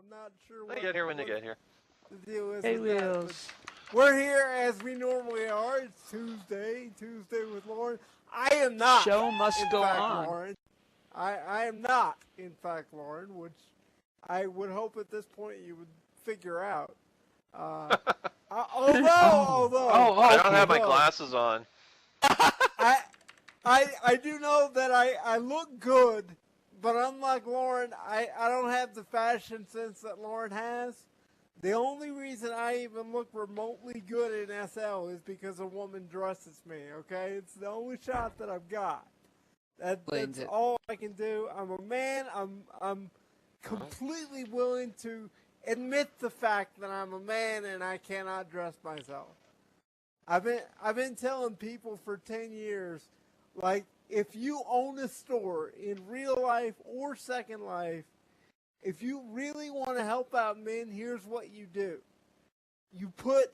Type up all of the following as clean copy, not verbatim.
I'm not sure They get here when they get here. the deal is Hey, with that, Wheels. but we're here as we normally are. It's Tuesday with Lauren. I am not. Show must in go fact, on. Lauren. I am not, in fact, Lauren, which I would hope at this point you would figure out. Although I don't have my glasses on. I do know that I look good, but unlike Lauren, I don't have the fashion sense that Lauren has. The only reason I even look remotely good in SL is because a woman dresses me, okay? It's the only shot that I've got. That's all I can do. I'm a man. I'm completely willing to admit the fact that I'm a man and I cannot dress myself. I've been telling people for 10 years, like, if you own a store in real life or Second Life, if you really want to help out men, here's what you do. You put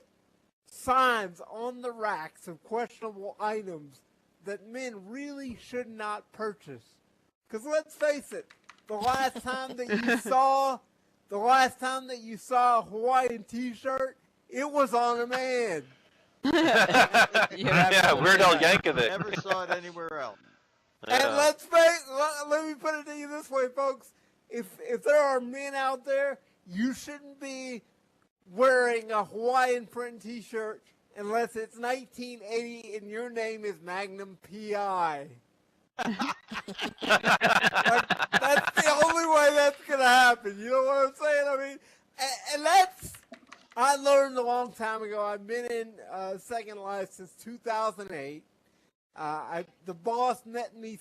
signs on the racks of questionable items that men really should not purchase. Because let's face it, the last time that you saw a Hawaiian t-shirt, it was on a man. Yeah, Weird Al Yankovic. Never saw it anywhere else. And let me put it to you this way, folks. If there are men out there, you shouldn't be wearing a Hawaiian print t-shirt unless it's 1980 and your name is Magnum P.I. Like, that's the only way that's going to happen. You know what I'm saying? I mean, and I learned a long time ago. I've been in Second Life since 2008. The boss met me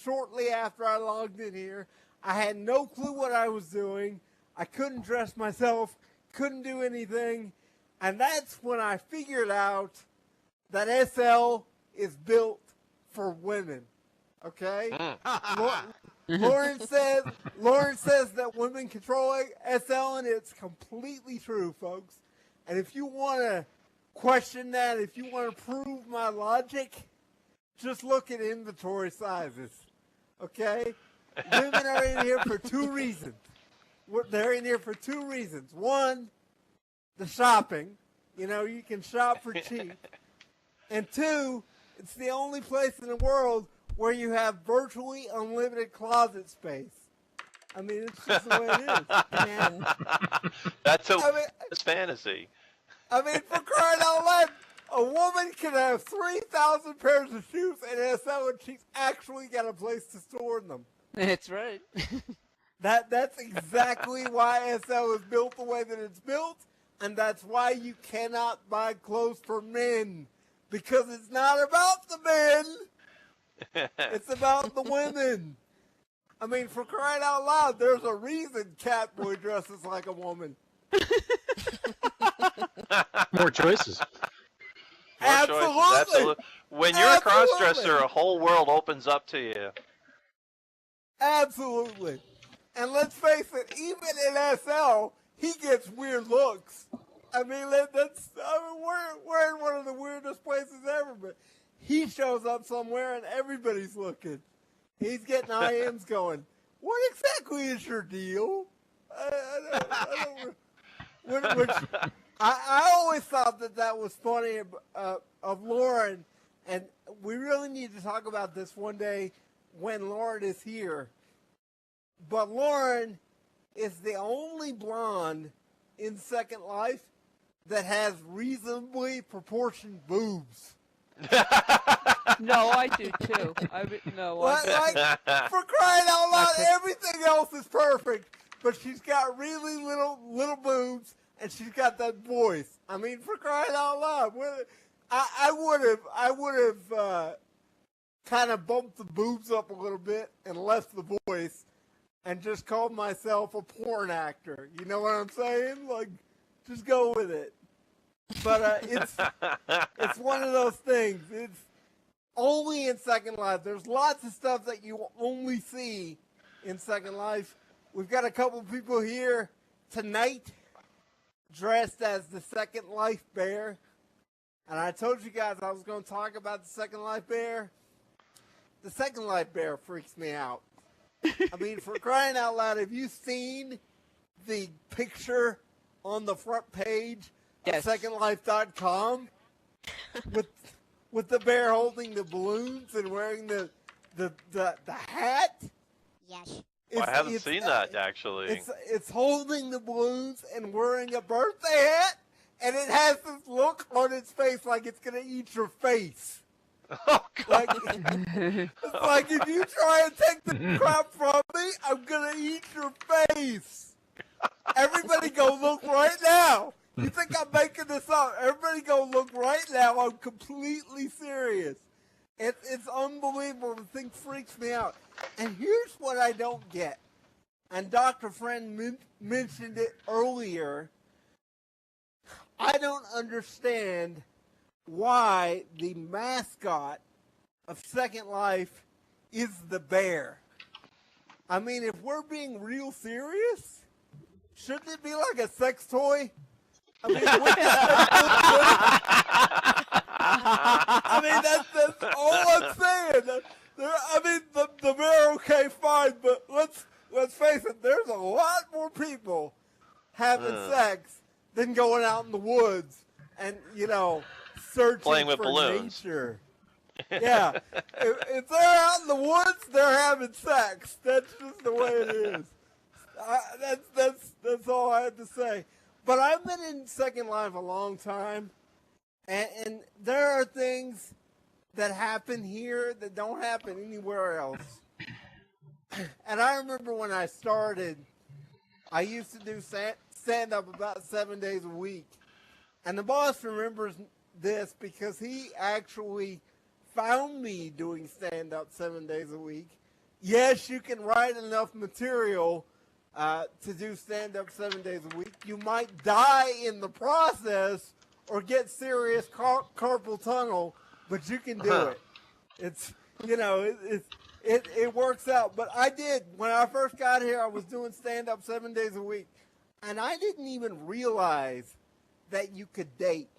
shortly after I logged in here. I had no clue what I was doing. I couldn't dress myself, couldn't do anything. And that's when I figured out that SL is built for women. Okay? Lauren says that women control SL, and it's completely true, folks. And if you want to question that, if you want to prove my logic, just look at inventory sizes. Okay? Women are in here for two reasons. They're in here for two reasons. One, the shopping. You know, you can shop for cheap. And two, it's the only place in the world where you have virtually unlimited closet space. I mean, it's just the way it is. Man. That's fantasy. I mean, for crying out loud, a woman can have 3,000 pairs of shoes in SL and she's actually got a place to store them. That's right. That's exactly why SL is built the way that it's built, and that's why you cannot buy clothes for men. Because it's not about the men. It's about the women. I mean, for crying out loud, there's a reason Catboy dresses like a woman. More choices. Absolutely. When you're a cross-dresser, a whole world opens up to you. Absolutely. And let's face it, even in SL, he gets weird looks. I mean, we're in one of the weirdest places ever, but he shows up somewhere and everybody's looking. He's getting IMs going, what exactly is your deal? I always thought that was funny of Lauren, and we really need to talk about this one day when Lauren is here. But Lauren is the only blonde in Second Life that has reasonably proportioned boobs. No, I do too. For crying out loud, everything else is perfect, but she's got really little boobs, and she's got that voice. I mean, for crying out loud, I would have kind of bumped the boobs up a little bit and left the voice, and just called myself a porn actor. You know what I'm saying? Like, just go with it. But it's one of those things. It's only in Second Life. There's lots of stuff that you will only see in Second Life. We've got a couple people here tonight dressed as the Second Life Bear. And I told you guys I was going to talk about the Second Life Bear. The Second Life Bear freaks me out. I mean, for crying out loud, have you seen the picture on the front page Yes. of SecondLife.com with the bear holding the balloons and wearing the hat? Yes. I haven't seen that actually. It's holding the balloons and wearing a birthday hat, and it has this look on its face like it's gonna eat your face. Oh God! Like it's like if you try and take the crap from me, I'm gonna eat your face. Everybody go look right now. You think I'm making this up? Everybody go look right now. I'm completely serious. It's unbelievable. The thing freaks me out. And here's what I don't get. And Dr. Friend mentioned it earlier. I don't understand why the mascot of Second Life is the bear. I mean, if we're being real serious, shouldn't it be like a sex toy? I mean, that's all I'm saying. I mean, the bear, okay, fine, but let's face it. There's a lot more people having sex than going out in the woods and searching Playing with for balloons. nature. Yeah, if they're out in the woods, they're having sex. That's just the way it is. That's all I have to say. But I've been in Second Life a long time, and there are things that happen here that don't happen anywhere else. And I remember when I started, I used to do stand-up about 7 days a week. And the boss remembers this because he actually found me doing stand-up 7 days a week. Yes, you can write enough material to do stand-up 7 days a week. You might die in the process or get serious carpal tunnel, but you can do it. It's it works out. But I did when I first got here. I was doing stand-up 7 days a week, and I didn't even realize that you could date.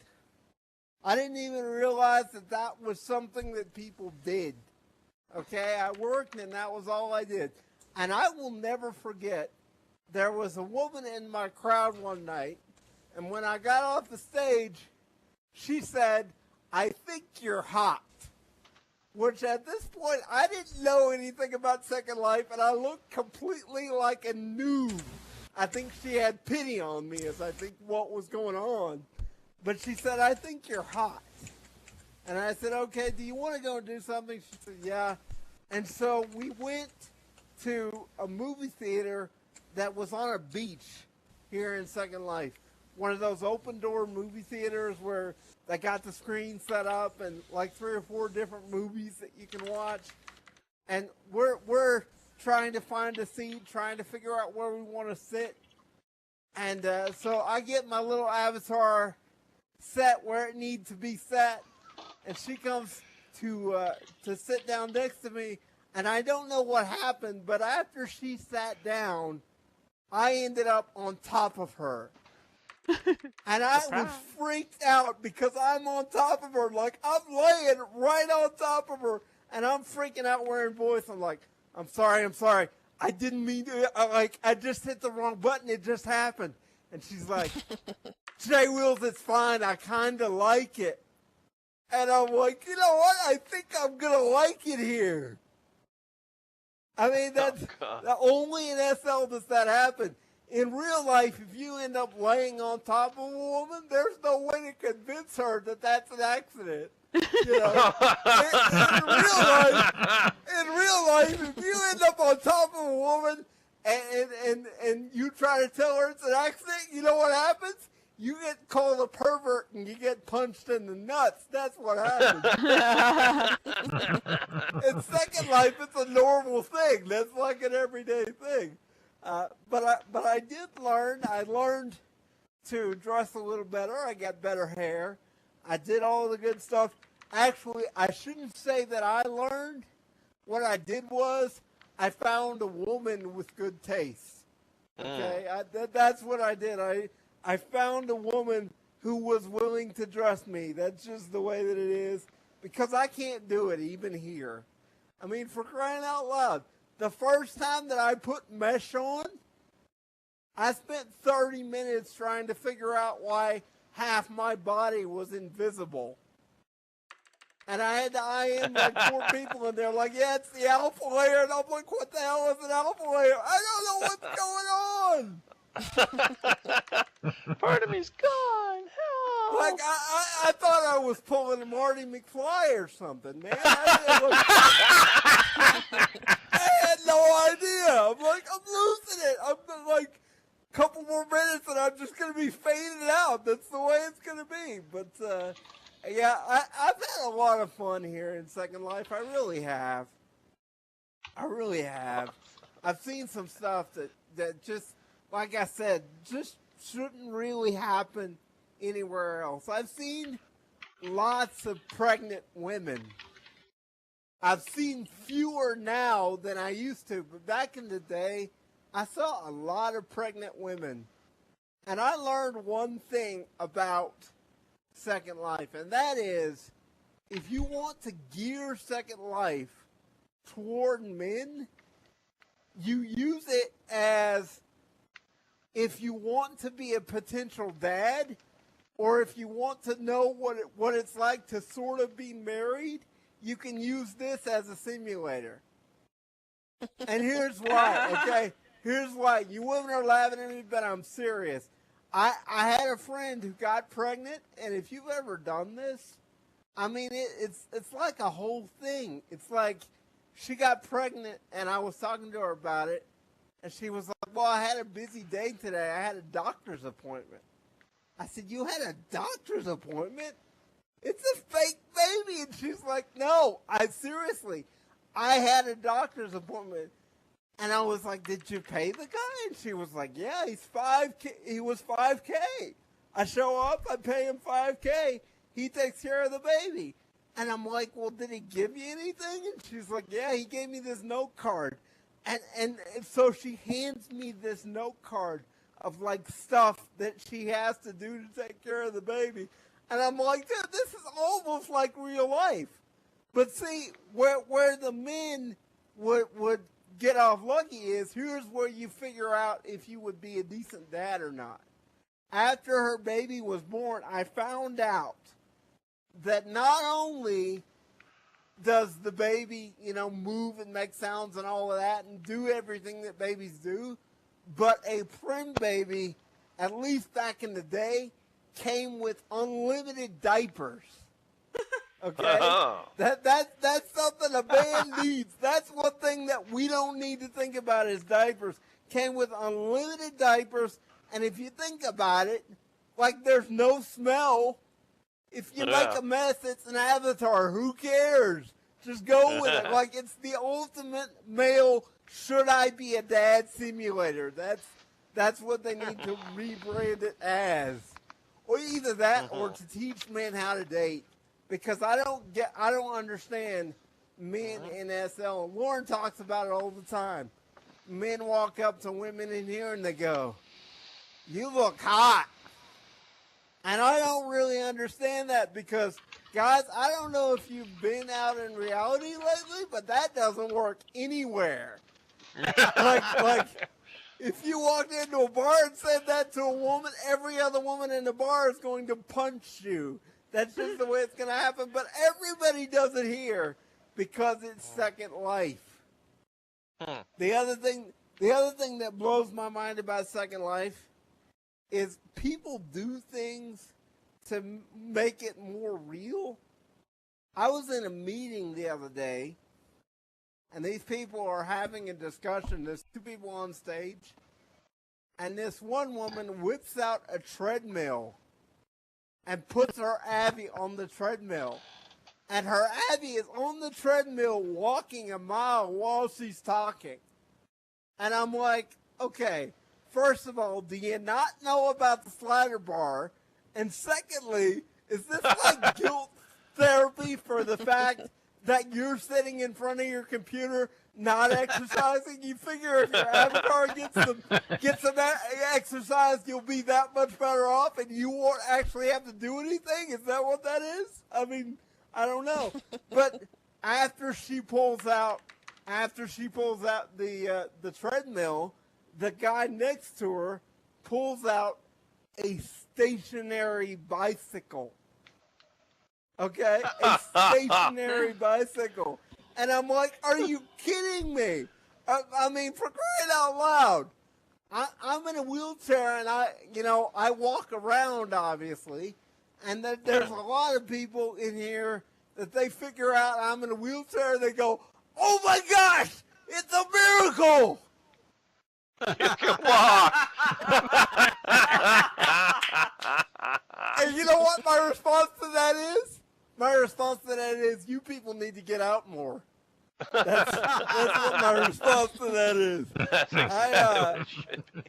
I didn't even realize that was something that people did. Okay, I worked, and that was all I did. And I will never forget. There was a woman in my crowd one night, and when I got off the stage, she said, "I think you're hot." Which at this point, I didn't know anything about Second Life, and I looked completely like a noob. I think she had pity on me as I think what was going on. But she said, "I think you're hot." And I said, "Okay, do you want to go and do something?" She said, "Yeah." And so we went to a movie theater that was on a beach here in Second Life. One of those open door movie theaters where they got the screen set up and like 3 or 4 different movies that you can watch. And we're trying to find a seat, trying to figure out where we want to sit. And so I get my little avatar set where it needs to be set, and she comes to sit down next to me, and I don't know what happened, but after she sat down, I ended up on top of her. And I was freaked out because I'm on top of her, like I'm laying right on top of her, and I'm freaking out wearing voice. I'm like, I'm sorry. I didn't mean to, I just hit the wrong button. It just happened. And she's like, "Jay Wheels, it's fine. I kind of like it." And I'm like, you know what? I think I'm going to like it here. I mean, that's only in SL does that happen. In real life, if you end up laying on top of a woman, there's no way to convince her that that's an accident. You know, in real life, if you end up on top of a woman and you try to tell her it's an accident, you know what happens? You get called a pervert and you get punched in the nuts. That's what happens. In Second Life, it's a normal thing. That's like an everyday thing. But I did learn. I learned to dress a little better. I got better hair. I did all the good stuff. Actually, I shouldn't say that I learned. What I did was I found a woman with good taste. Okay, that's what I did. I found a woman who was willing to dress me. That's just the way that it is. Because I can't do it even here. I mean, for crying out loud. The first time that I put mesh on, I spent 30 minutes trying to figure out why half my body was invisible. And I had to IM like 4 people, and they're like, yeah, it's the alpha layer. And I'm like, what the hell is an alpha layer? I don't know what's going on. Part of me's gone. Help. Like, I thought I was pulling a Marty McFly or something, man. I had no idea. I'm like, I'm losing it. I'm like, a couple more minutes and I'm just going to be fading out. That's the way it's going to be. But, yeah, I've had a lot of fun here in Second Life. I really have. I've seen some stuff that just, like I said, just shouldn't really happen anywhere else. I've seen lots of pregnant women. I've seen fewer now than I used to, but back in the day, I saw a lot of pregnant women. And I learned one thing about Second Life, and that is, if you want to gear Second Life toward men, you use it as if you want to be a potential dad, or if you want to know what it's like to sort of be married, you can use this as a simulator. And here's why, okay? Here's why. You women are laughing at me, but I'm serious. I had a friend who got pregnant, and if you've ever done this, I mean, it's like a whole thing. It's like she got pregnant, and I was talking to her about it, and she was like, well, I had a busy day today. I had a doctor's appointment. I said, you had a doctor's appointment? It's a fake baby. And she's like, no, seriously, I had a doctor's appointment. And I was like, did you pay the guy? And she was like, yeah, he was $5K. I show up, I pay him $5K. He takes care of the baby. And I'm like, well, did he give you anything? And she's like, yeah, he gave me this note card. And so she hands me this note card of like stuff that she has to do to take care of the baby. And I'm like, dude, this is almost like real life. But see, where the men would get off lucky is, here's where you figure out if you would be a decent dad or not. After her baby was born, I found out that not only does the baby, move and make sounds and all of that and do everything that babies do, but a prim baby, at least back in the day, came with unlimited diapers. Okay? That's something a man needs. That's one thing that we don't need to think about is diapers. Came with unlimited diapers, and if you think about it, like there's no smell. If you make a mess, it's an avatar. Who cares? Just go with it. Like, it's the ultimate male should I be a dad simulator. That's what they need to rebrand it as. Or either that or to teach men how to date. Because I don't understand men in SL. And Lauren talks about it all the time. Men walk up to women in here and they go, you look hot. And I don't really understand that because, guys, I don't know if you've been out in reality lately, but that doesn't work anywhere. like, if you walked into a bar and said that to a woman, every other woman in the bar is going to punch you. That's just the way it's going to happen. But everybody does it here because it's Second Life. The other thing that blows my mind about Second Life is people do things to make it more real. I was in a meeting the other day, and these people are having a discussion. There's 2 people on stage, and this one woman whips out a treadmill and puts her Abby on the treadmill. And her Abby is on the treadmill walking a mile while she's talking. And I'm like, okay, first of all, do you not know about the slider bar? And secondly, is this like guilt therapy for the fact that you're sitting in front of your computer not exercising? You figure if your avatar gets some exercise, you'll be that much better off and you won't actually have to do anything? Is that what that is? I mean, I don't know. But after she pulls out the treadmill, the guy next to her pulls out a stationary bicycle. Okay? A stationary bicycle. And I'm like, are you kidding me? I mean, for crying out loud. I'm in a wheelchair and I walk around, obviously. And there's a lot of people in here that they figure out I'm in a wheelchair and they go, oh my gosh, it's a miracle! You can walk. And you know what my response to that is? My response to that is, you people need to get out more. That's what my response to that is. That's exactly what it should be.